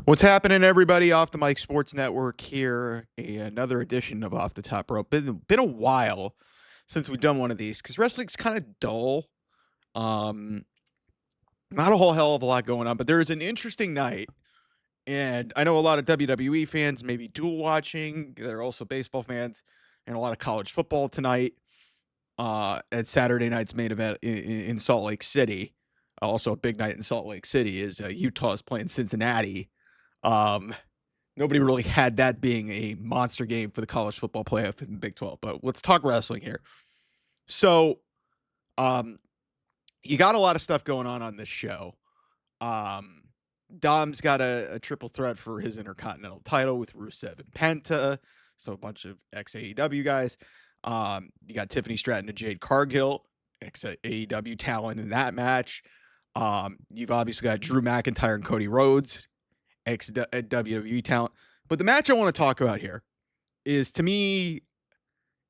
What's happening, everybody? Off the Mike Sports Network here. Another edition of Off the Top Rope. Been a while since we've done one of these because wrestling's kind of dull. Um, Not a whole hell of a lot going on, but there is an interesting night, and I know a lot of WWE fans may be dual watching. There are also baseball fans and a lot of college football tonight. At Saturday night's main event in Salt Lake City. Also, a big night in Salt Lake City is Utah's playing Cincinnati. Um, Nobody really had that being a monster game for the college football playoff in the Big 12. But let's talk wrestling here. So, um, you got a lot of stuff going on this show. Um, Dom's got a triple threat for his Intercontinental title with Rusev and Penta. So a bunch of ex-AEW guys. You got Tiffany Stratton and Jade Cargill, ex-AEW talent in that match. You've obviously got Drew McIntyre and Cody Rhodes, ex-WWE talent. But the match I want to talk about here is, to me,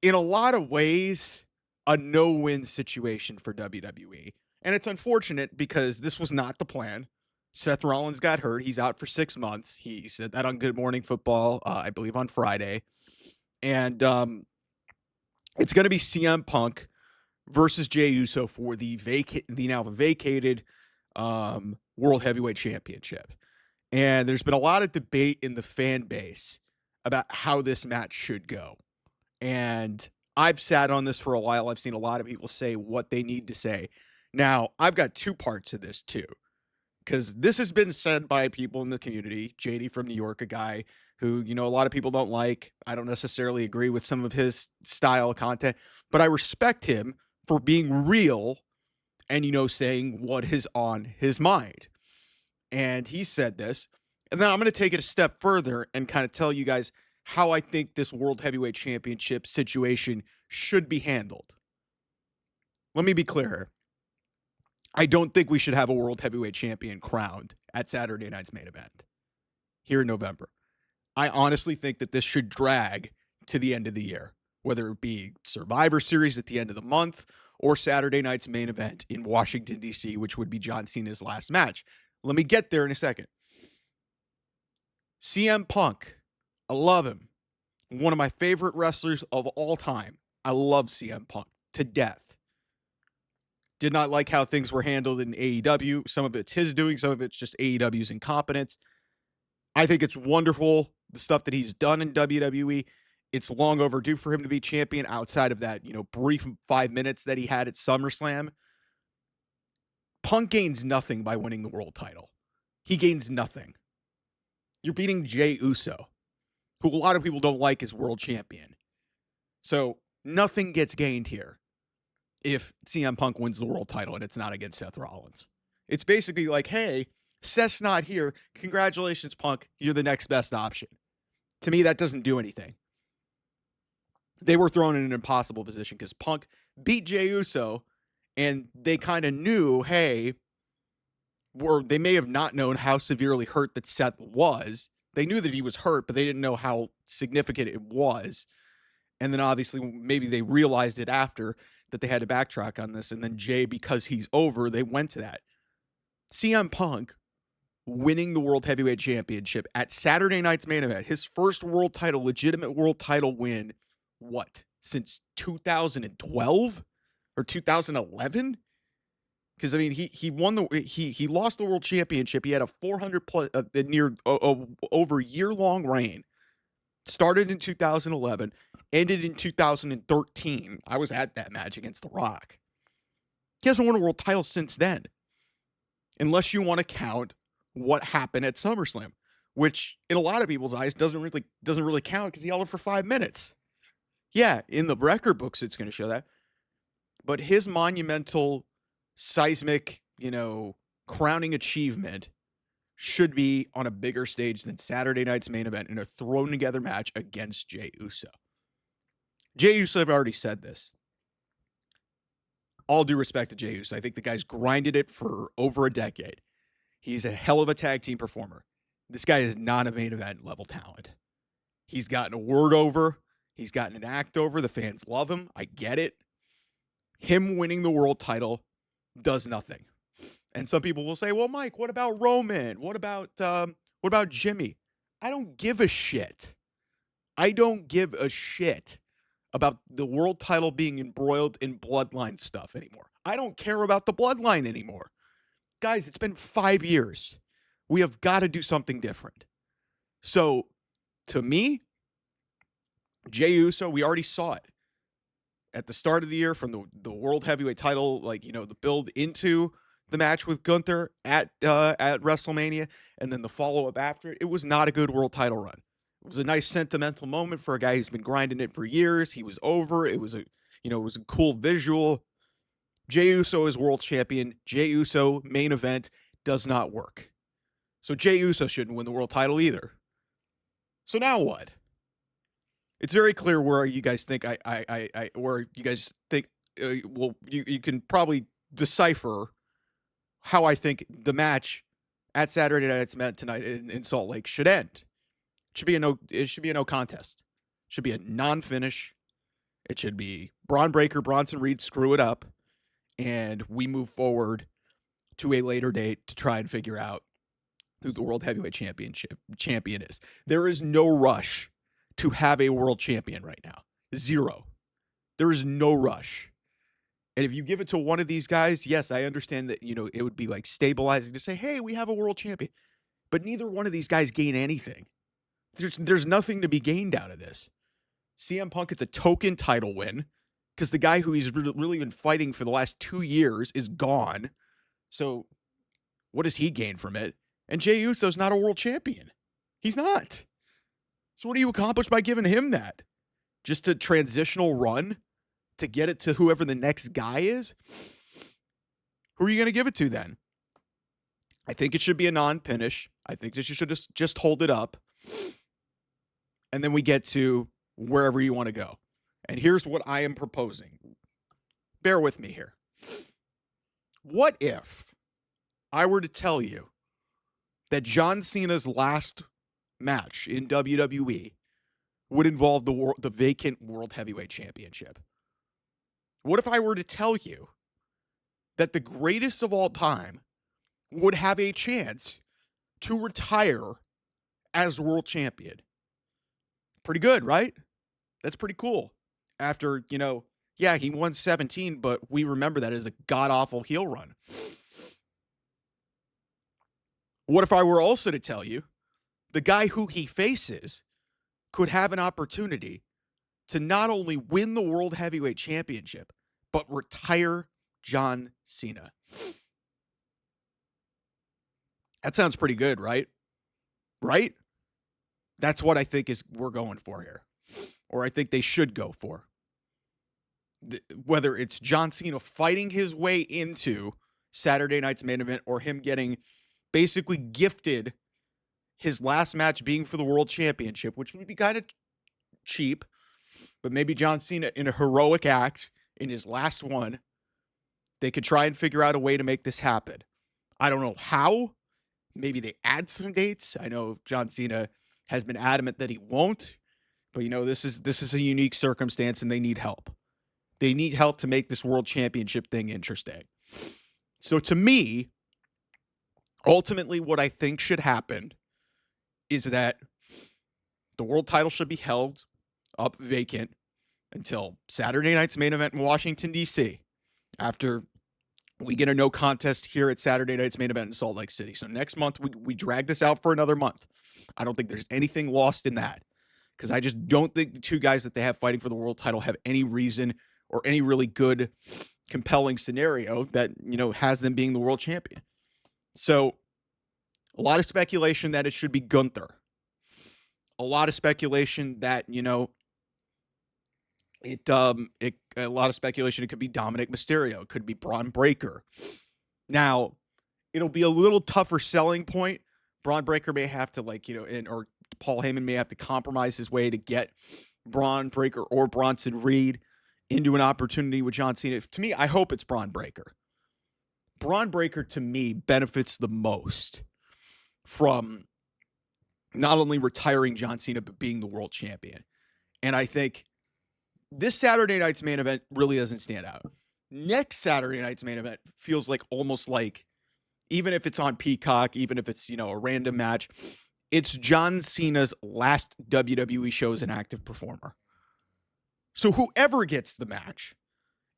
in a lot of ways, a no-win situation for WWE. And it's unfortunate because this was not the plan. Seth Rollins got hurt. He's out for 6 months. He said that on Good Morning Football, I believe on Friday. And it's going to be CM Punk versus Jey Uso for the now vacated World Heavyweight Championship. And there's been a lot of debate in the fan base about how this match should go. And I've sat on this for a while. I've seen a lot of people say what they need to say. Now, I've got two parts of this too, because this has been said by people in the community. JD from New York, a guy who, a lot of people don't like. I don't necessarily agree with some of his style of content, but I respect him for being real and, saying what is on his mind. And he said this. And then I'm going to take it a step further and kind of tell you guys how I think this World Heavyweight Championship situation should be handled. Let me be clear. I don't think we should have a World Heavyweight Champion crowned at Saturday night's main event here in November. I honestly think that this should drag to the end of the year, whether it be Survivor Series at the end of the month or Saturday night's main event in Washington, D.C., which would be John Cena's last match. Let me get there in a second. CM Punk, I love him. One of my favorite wrestlers of all time. I love CM Punk to death. Did not like how things were handled in AEW. Some of it's his doing, some of it's just AEW's incompetence. I think it's wonderful, the stuff that he's done in WWE. It's long overdue for him to be champion outside of that, brief 5 minutes that he had at SummerSlam. Punk gains nothing by winning the world title. He gains nothing. You're beating Jey Uso, who a lot of people don't like as world champion. So nothing gets gained here if CM Punk wins the world title and it's not against Seth Rollins. It's basically like, hey, Seth's not here. Congratulations, Punk. You're the next best option. To me, that doesn't do anything. They were thrown in an impossible position because Punk beat Jey Uso, and they kind of knew, hey, or they may have not known how severely hurt that Seth was. They knew that he was hurt, but they didn't know how significant it was. And then obviously maybe they realized it after that they had to backtrack on this. And then Jey, because he's over, they went to that. CM Punk winning the World Heavyweight Championship at Saturday night's main event, his first world title, legitimate world title win, since 2012 or 2011? Because he won he lost the world championship. He had a 400 plus over year-long reign. Started in 2011, ended in 2013. I was at that match against The Rock. He hasn't won a world title since then, unless you want to count what happened at SummerSlam, which in a lot of people's eyes doesn't really count because he held it for 5 minutes. Yeah, in the record books it's going to show that, but his monumental, seismic, crowning achievement should be on a bigger stage than Saturday night's main event in a thrown together match against Jey Uso. Jey Uso, I've already said this. All due respect to Jey Uso. I think the guy's grinded it for over a decade. He's a hell of a tag team performer. This guy is not a main event level talent. He's gotten a word over. He's gotten an act over. The fans love him. I get it. Him winning the world title does nothing. And some people will say, well, Mike, what about Roman? What about What about Jimmy? I don't give a shit. I don't give a shit about the world title being embroiled in bloodline stuff anymore. I don't care about the bloodline anymore. Guys, it's been 5 years. We have got to do something different. So, to me, Jey Uso, we already saw it at the start of the year from the world heavyweight title, like, the build into the match with Gunther at WrestleMania, and then the follow-up after it. It was not a good world title run. It was a nice sentimental moment for a guy who's been grinding it for years. He was over. It was a cool visual. Jey Uso is world champion. Jey Uso main event does not work. So Jey Uso shouldn't win the world title either. So now what? It's very clear where you guys think you can probably decipher how I think the match at Saturday Night's Event tonight in Salt Lake should end. It should be a no contest. It should be a non-finish. It should be Braun Breaker, Bronson Reed screw it up, and we move forward to a later date to try and figure out who the World Heavyweight champion is. There is no rush to have a world champion right now. Zero. There is no rush. And if you give it to one of these guys, yes, I understand that, it would be like stabilizing to say, hey, we have a world champion. But neither one of these guys gain anything. There's nothing to be gained out of this. CM Punk, it's a token title win because the guy who he's really been fighting for the last 2 years is gone. So what does he gain from it? And Jey Uso's not a world champion. He's not. So what do you accomplish by giving him that? Just a transitional run to get it to whoever the next guy is? Who are you going to give it to then? I think it should be a non-finish. I think that you should just hold it up. And then we get to wherever you want to go. And here's what I am proposing. Bear with me here. What if I were to tell you that John Cena's last match in WWE would involve the vacant World Heavyweight Championship? What if I were to tell you that the greatest of all time would have a chance to retire as world champion? Pretty good, right? That's pretty cool. After, he won 17, but we remember that as a god-awful heel run. What if I were also to tell you the guy who he faces could have an opportunity to not only win the World Heavyweight Championship, but retire John Cena? That sounds pretty good, right? Right? That's what I think we're going for here. Or I think they should go for. Whether it's John Cena fighting his way into Saturday night's main event or him getting basically gifted his last match being for the world championship, which would be kind of cheap, but maybe John Cena in a heroic act in his last one, they could try and figure out a way to make this happen. I don't know how. Maybe they add some dates. I know John Cena has been adamant that he won't, but this is a unique circumstance and they need help. They need help to make this world championship thing interesting. So to me, ultimately what I think should happen is that the world title should be held up vacant until Saturday night's main event in Washington, D.C. after we get a no contest here at Saturday night's main event in Salt Lake City. So next month, we drag this out for another month. I don't think there's anything lost in that because I just don't think the two guys that they have fighting for the world title have any reason or any really good, compelling scenario that, has them being the world champion. So a lot of speculation that it should be Gunther. A lot of speculation that, a lot of speculation it could be Dominic Mysterio. It could be Braun Breaker. Now, it'll be a little tougher selling point. Braun Breaker may have to or Paul Heyman may have to compromise his way to get Braun Breaker or Bronson Reed into an opportunity with John Cena. To me, I hope it's Braun Breaker. Braun Breaker, to me, benefits the most from not only retiring John Cena, but being the world champion. And I think this Saturday night's main event really doesn't stand out. Next Saturday night's main event feels like almost like, even if it's on Peacock, even if it's, a random match, It's John Cena's last WWE show as an active performer. So whoever gets the match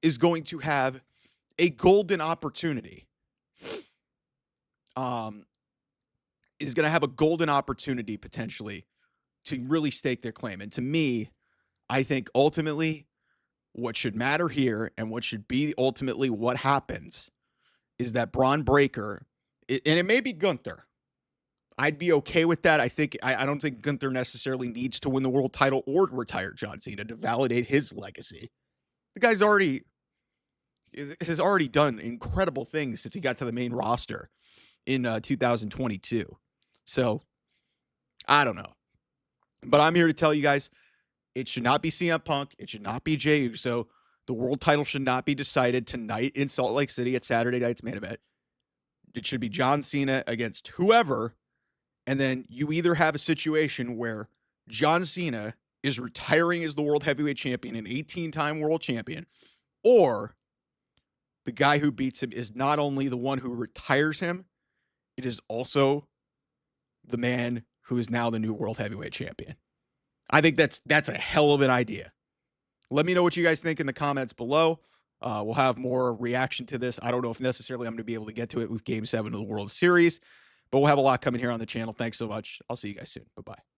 is going to have a golden opportunity. Um, is going to have a golden opportunity potentially to really stake their claim. And to me, I think ultimately what should matter here and what should be ultimately what happens is that Braun Breaker, and it may be Gunther. I'd be okay with that. I don't think Gunther necessarily needs to win the world title or retire John Cena to validate his legacy. The guy's has already done incredible things since he got to the main roster in 2022. So I don't know, but I'm here to tell you guys it should not be CM Punk. It should not be Jey Uso. The world title should not be decided tonight in Salt Lake City at Saturday night's main event. It should be John Cena against whoever. And then you either have a situation where John Cena is retiring as the world heavyweight champion, an 18-time world champion, or the guy who beats him is not only the one who retires him, it is also the man who is now the new world heavyweight champion. I think that's a hell of an idea. Let me know what you guys think in the comments below. We'll have more reaction to this. I don't know if necessarily I'm going to be able to get to it with Game 7 of the World Series, but we'll have a lot coming here on the channel. Thanks so much. I'll see you guys soon. Bye-bye.